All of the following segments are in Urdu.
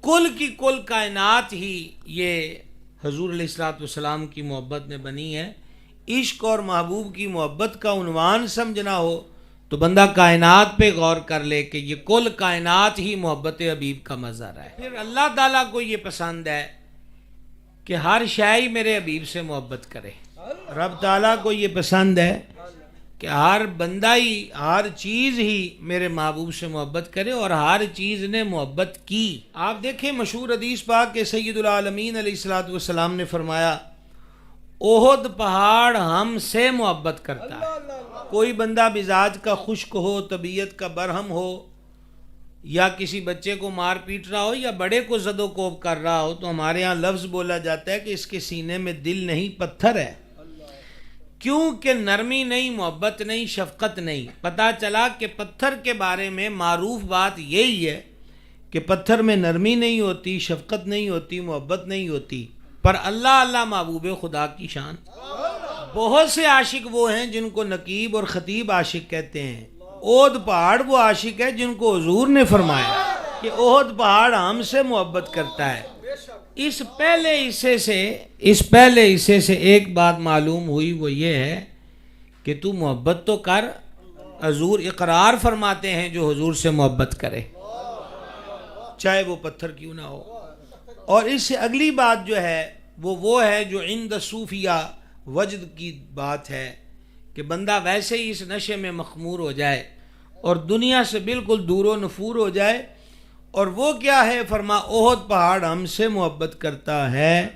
کل کی کل کائنات ہی یہ حضور علیہ الصلوۃ والسلام کی محبت میں بنی ہے. عشق اور محبوب کی محبت کا عنوان سمجھنا ہو تو بندہ کائنات پہ غور کر لے کہ یہ کل کائنات ہی محبت حبیب کا مظہر ہے. پھر اللہ تعالیٰ کو یہ پسند ہے کہ ہر شے میرے حبیب سے محبت کرے. رب تعالیٰ کو یہ پسند ہے کہ ہر بندہ ہی ہر چیز ہی میرے محبوب سے محبت کرے اور ہر چیز نے محبت کی. آپ دیکھیں مشہور حدیث پاک کہ سید العالمین علیہ الصلوۃ والسلام نے فرمایا احد پہاڑ ہم سے محبت کرتا ہے. کوئی بندہ مزاج کا خشک ہو، طبیعت کا برہم ہو، یا کسی بچے کو مار پیٹ رہا ہو یا بڑے کو زد و کوب کر رہا ہو تو ہمارے ہاں لفظ بولا جاتا ہے کہ اس کے سینے میں دل نہیں پتھر ہے. کیونکہ نرمی نہیں، محبت نہیں، شفقت نہیں. پتہ چلا کہ پتھر کے بارے میں معروف بات یہی ہے کہ پتھر میں نرمی نہیں ہوتی، شفقت نہیں ہوتی، محبت نہیں ہوتی. پر اللہ اللہ محبوب خدا کی شان. بہت سے عاشق وہ ہیں جن کو نقیب اور خطیب عاشق کہتے ہیں. احد پہاڑ وہ عاشق ہے جن کو حضور نے فرمایا کہ احد پہاڑ ہم سے محبت کرتا ہے. اس پہلے حصے سے ایک بات معلوم ہوئی، وہ یہ ہے کہ تو محبت تو کر. حضور اقرار فرماتے ہیں جو حضور سے محبت کرے چاہے وہ پتھر کیوں نہ ہو. اور اس سے اگلی بات جو ہے وہ ہے جو عند صوفیہ وجد کی بات ہے کہ بندہ ویسے ہی اس نشے میں مخمور ہو جائے اور دنیا سے بالکل دور و نفور ہو جائے. اور وہ کیا ہے؟ فرما احد پہاڑ ہم سے محبت کرتا ہے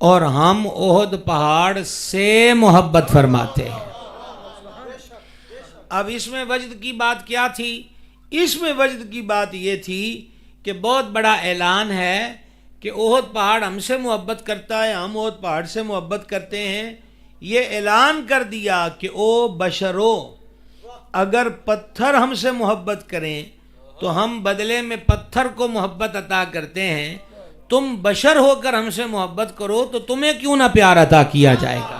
اور ہم احد پہاڑ سے محبت فرماتے ہیں. اب اس میں وجد کی بات کیا تھی؟ اس میں وجد کی بات یہ تھی کہ بہت بڑا اعلان ہے کہ احد پہاڑ ہم سے محبت کرتا ہے، ہم احد پہاڑ سے محبت کرتے ہیں. یہ اعلان کر دیا کہ او بشرو، اگر پتھر ہم سے محبت کریں تو ہم بدلے میں پتھر کو محبت عطا کرتے ہیں. تم بشر ہو کر ہم سے محبت کرو تو تمہیں کیوں نہ پیار عطا کیا جائے گا.